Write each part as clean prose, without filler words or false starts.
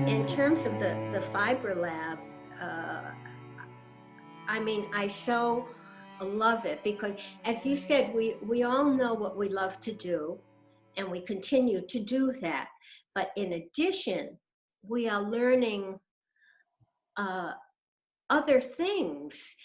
In terms of the FiberLab, I mean, I so love it because, as you said, we all know what we love to do, and we continue to do that. But in addition, we are learning other things,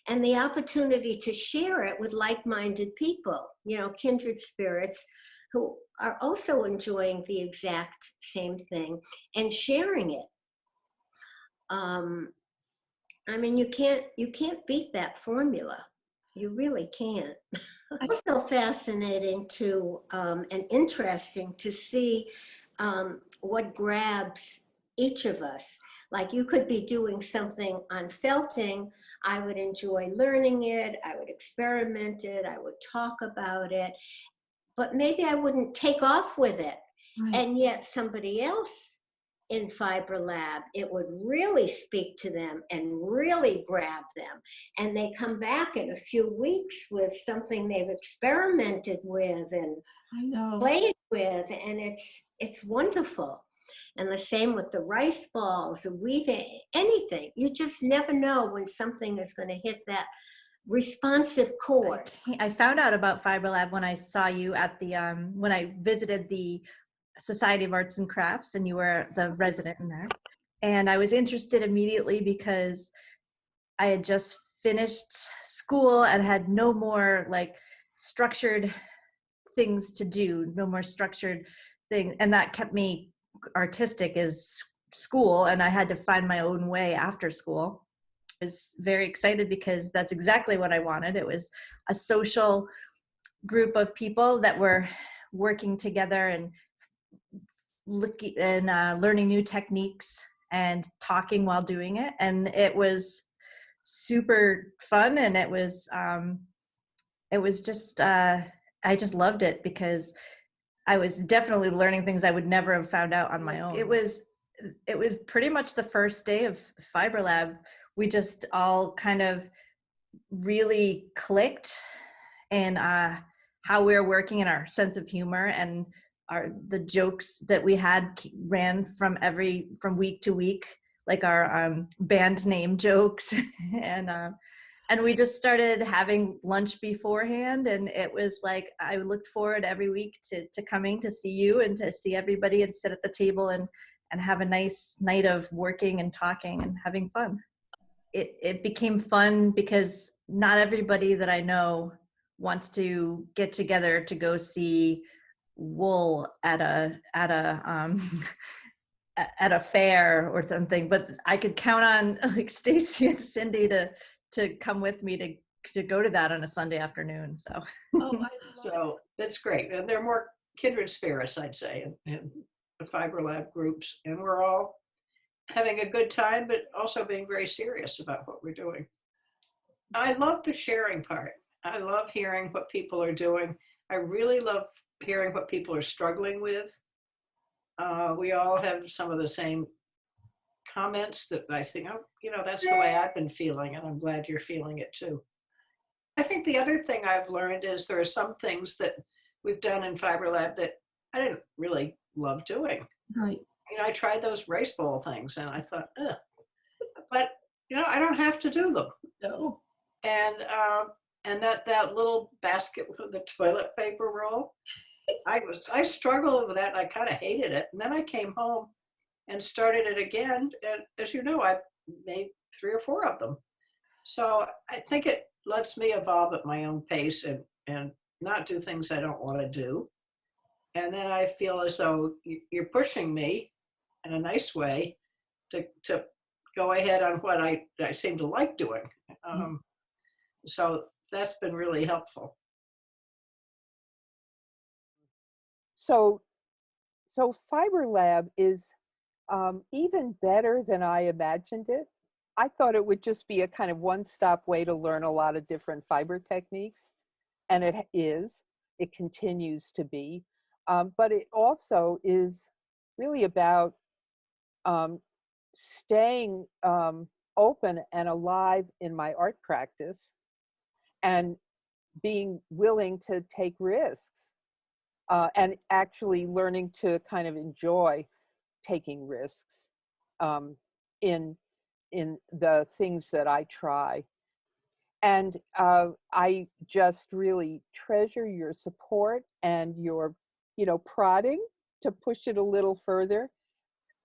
and the opportunity to share it with like-minded people, you know, kindred spirits who are also enjoying the exact same thing and sharing it. I mean, you can't beat that formula. You really can't. Also fascinating to and interesting to see what grabs each of us. Like, you could be doing something on felting. I would enjoy learning it. I would experiment it. I would talk about it. But maybe I wouldn't take off with it. Right. And yet somebody else in FiberLab, it would really speak to them and really grab them. And they come back in a few weeks with something they've experimented with and played with, and it's wonderful. And the same with the rice balls, the weaving, anything. You just never know when something is going to hit that responsive chord. I found out about FiberLab when I saw you at the, when I visited the Society of Arts and Crafts, and you were the resident in there. And I was interested immediately because I had just finished school and had no more like structured things to do, no more structured thing. And that kept me artistic as school, and I had to find my own way after school. I was very excited because that's exactly what I wanted. It was a social group of people that were working together and looking and learning new techniques and talking while doing it. And it was super fun, and it was just I just loved it because I was definitely learning things I would never have found out on my own. It was pretty much the first day of FiberLab. We just all kind of really clicked in how we were working and our sense of humor, and the jokes that we had ran from week to week, like our band name jokes. And we just started having lunch beforehand, and it was like I looked forward every week to coming to see you and to see everybody and sit at the table and have a nice night of working and talking and having fun. It became fun because not everybody that I know wants to get together to go see wool at a at a fair or something, but I could count on like Stacy and Cindy to come with me to go to that on a Sunday afternoon. So so that's great. And there are more kindred spirits, I'd say, in the FiberLab groups, and we're all having a good time, but also being very serious about what we're doing. I love the sharing part. I love hearing what people are doing. I really love hearing what people are struggling with. We all have some of the same comments that I think, oh, you know, that's the way I've been feeling, and I'm glad you're feeling it too. I think the other thing I've learned is there are some things that we've done in FiberLab that I didn't really love doing. Right. You know, I tried those rice bowl things and I thought, ugh. But, you know, I don't have to do them. No. And that little basket with the toilet paper roll, I struggled with that, and I kind of hated it. And then I came home and started it again. And as you know, I made 3 or 4 of them. So I think it lets me evolve at my own pace and not do things I don't want to do. And then I feel as though you're pushing me in a nice way to go ahead on what I seem to like doing. So that's been really helpful. So FiberLab is even better than I imagined it. I thought it would just be a kind of one-stop way to learn a lot of different fiber techniques, and it is. It continues to be. But it also is really about staying open and alive in my art practice and being willing to take risks and actually learning to kind of enjoy taking risks in the things that I try. And I just really treasure your support and your, prodding to push it a little further.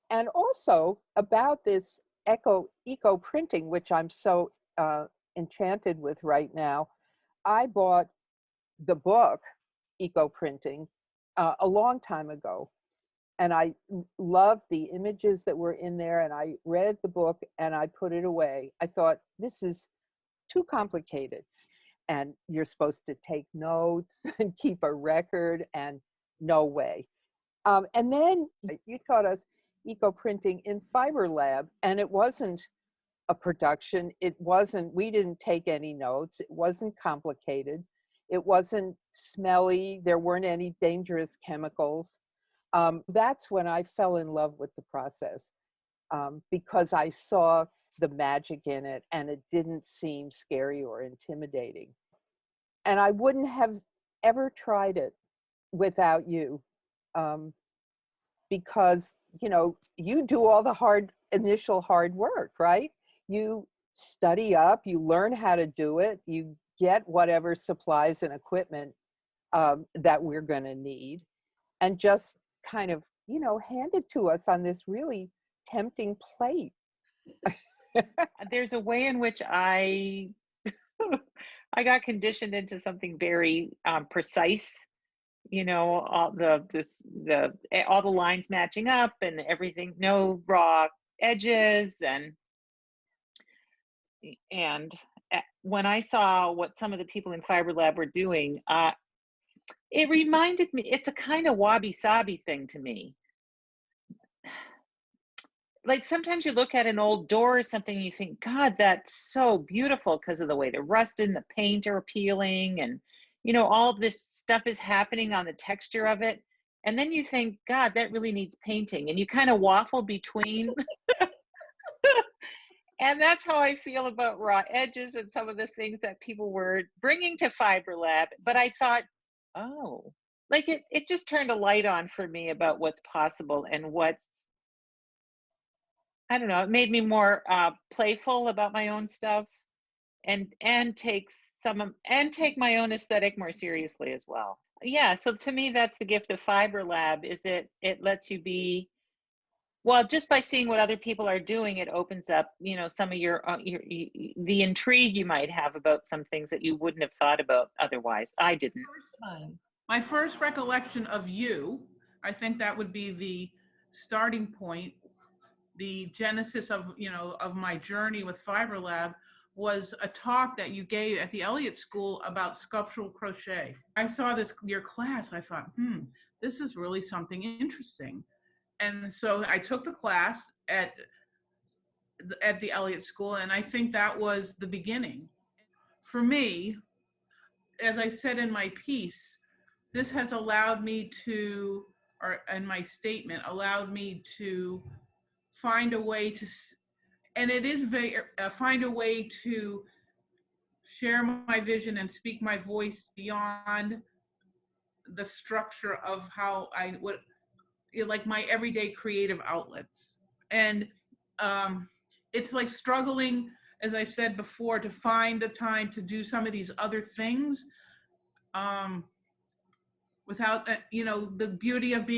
And also about this eco printing, which I'm so enchanted with right now. I bought the book Eco Printing a long time ago, and I loved the images that were in there, and I read the book and I put it away. I thought, this is too complicated, and you're supposed to take notes and keep a record, and no way. And then you taught us eco printing in FiberLab, and it wasn't a production. We didn't take any notes. It wasn't complicated. It wasn't smelly. There weren't any dangerous chemicals. That's when I fell in love with the process, because I saw the magic in it and it didn't seem scary or intimidating. And I wouldn't have ever tried it without you, because, you do all the initial hard work, right? You study up, you learn how to do it, you get whatever supplies and equipment that we're going to need, and just kind of, hand it to us on this really tempting plate. There's a way in which I got conditioned into something very precise. All the lines matching up and everything, no raw edges, and when I saw what some of the people in FiberLab were doing, it reminded me, it's a kind of wabi-sabi thing to me. Like sometimes you look at an old door or something and you think, God, that's so beautiful because of the way the rust and the paint are peeling, and all of this stuff is happening on the texture of it. And then you think, God, that really needs painting. And you kind of waffle between. And that's how I feel about raw edges and some of the things that people were bringing to FiberLab. But I thought, oh, like it just turned a light on for me about what's possible and I don't know, it made me more playful about my own stuff, and take my own aesthetic more seriously as well. Yeah, so to me, that's the gift of FiberLab, is it lets you be, well, just by seeing what other people are doing, it opens up, some of the intrigue you might have about some things that you wouldn't have thought about otherwise. I didn't. My first recollection of you, I think that would be the starting point, the genesis of my journey with FiberLab, was a talk that you gave at the Elliott School about sculptural crochet. I saw your class. I thought, this is really something interesting. And so I took the class at the Elliott School, and I think that was the beginning. For me, as I said in my piece, this has allowed me to, or in my statement, allowed me to find a way to, and it is find a way to share my vision and speak my voice beyond the structure of how I would, like my everyday creative outlets. And it's like struggling, as I've said before, to find the time to do some of these other things without, the beauty of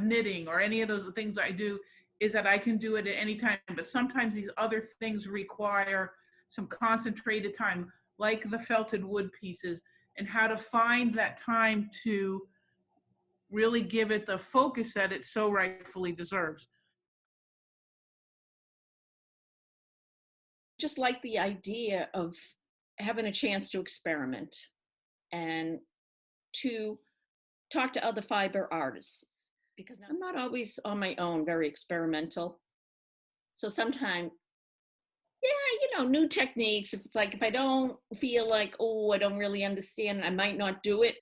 knitting or any of those things I do is that I can do it at any time. But sometimes these other things require some concentrated time, like the felted wood pieces, and how to find that time to really give it the focus that it so rightfully deserves. Just like the idea of having a chance to experiment and to talk to other fiber artists, because I'm not always on my own, very experimental. So sometimes, yeah, new techniques. If I don't feel like, oh, I don't really understand, I might not do it.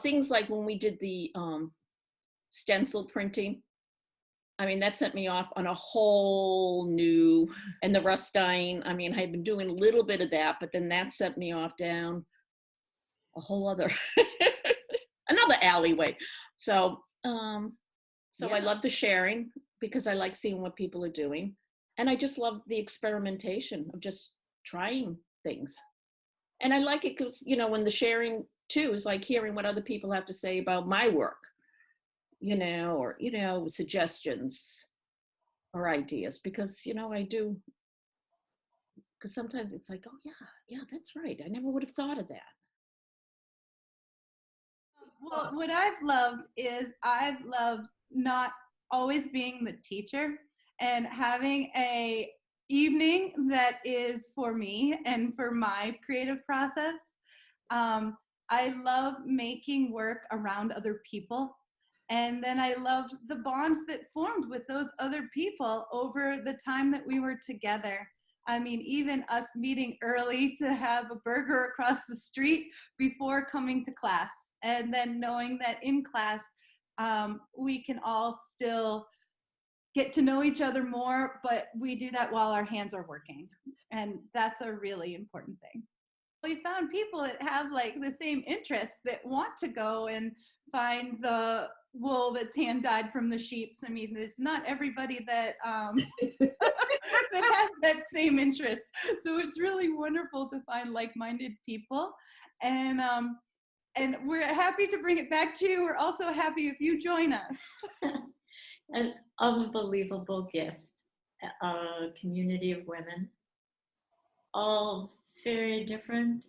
Things like when we did the stencil printing. I mean, that sent me off on a whole new, and the Rustine. I mean, I had been doing a little bit of that, but then that sent me off down a whole other, another alleyway. So, I love the sharing because I like seeing what people are doing. And I just love the experimentation of just trying things. And I like it because, when the sharing too is like hearing what other people have to say about my work, or, suggestions or ideas, because, I do, because sometimes it's like, oh yeah, that's right. I never would have thought of that. Well, what I've loved is I've loved not always being the teacher and having a evening that is for me and for my creative process. I love making work around other people. And then I loved the bonds that formed with those other people over the time that we were together. I mean, even us meeting early to have a burger across the street before coming to class. And then knowing that in class, we can all still get to know each other more, but we do that while our hands are working. And that's a really important thing. We found people that have like the same interests that want to go and find the wool that's hand dyed from the sheeps. I mean, there's not everybody that that has that same interest. So it's really wonderful to find like-minded people. And we're happy to bring it back to you. We're also happy if you join us. An unbelievable gift, a community of women, all very different,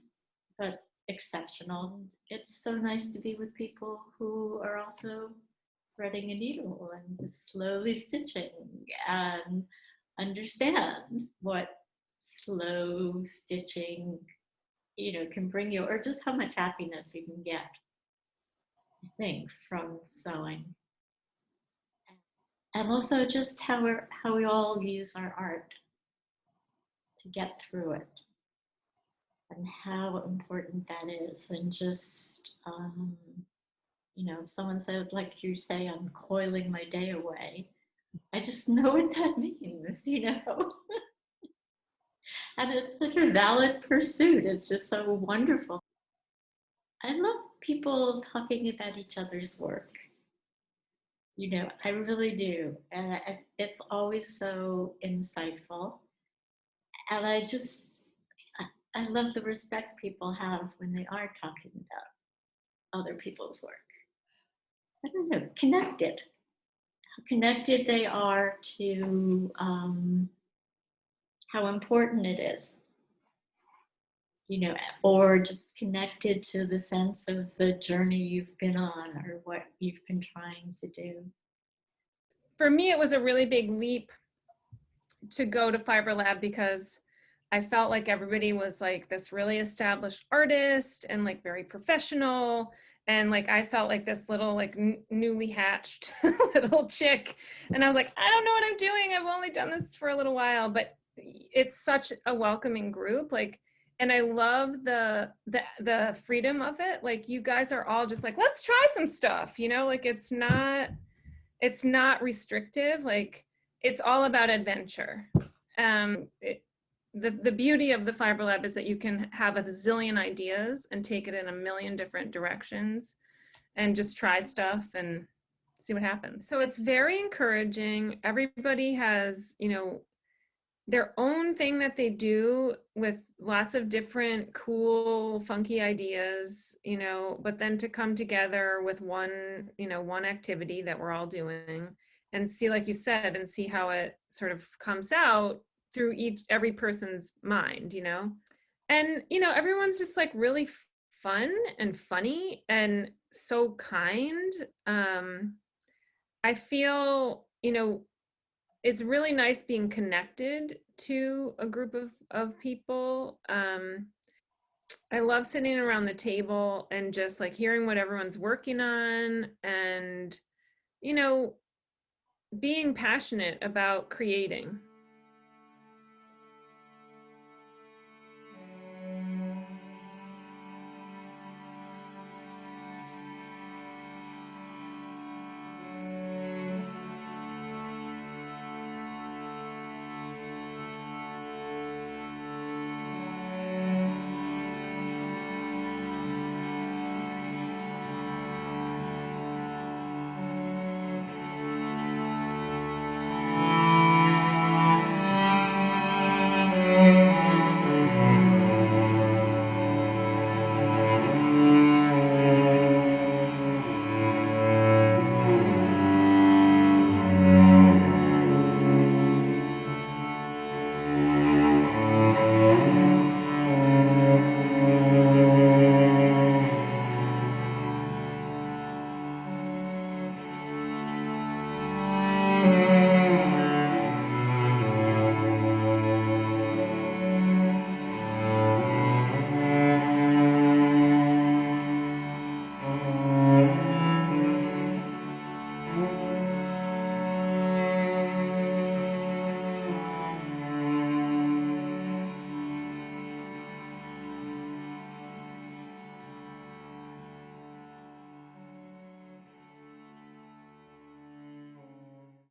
but exceptional. It's so nice to be with people who are also threading a needle and just slowly stitching and understand what slow stitching, can bring you, or just how much happiness you can get, I think, from sewing. And also just how we all use our art to get through it, and how important that is. And just, if someone said, like you say, I'm coiling my day away, I just know what that means, And it's such a valid pursuit. It's just so wonderful. I love people talking about each other's work. I really do. And it's always so insightful. And I love the respect people have when they are talking about other people's work. I don't know, connected. How connected they are to how important it is. Or just connected to the sense of the journey you've been on or what you've been trying to do. For me, it was a really big leap to go to FiberLab because I felt like everybody was like this really established artist and like very professional. And like, I felt like this little like newly hatched little chick. And I was like, I don't know what I'm doing. I've only done this for a little while, but it's such a welcoming group. And I love the freedom of it. Like, you guys are all just like, let's try some stuff, like it's not restrictive. Like, it's all about adventure. The beauty of the FiberLab is that you can have a zillion ideas and take it in a million different directions and just try stuff and see what happens. So it's very encouraging. Everybody has, their own thing that they do with lots of different cool, funky ideas, but then to come together with one activity that we're all doing and see, like you said, and see how it sort of comes out through every person's mind, and, everyone's just like really fun and funny and so kind. I feel, it's really nice being connected to a group of people. I love sitting around the table and just like hearing what everyone's working on and you know, being passionate about creating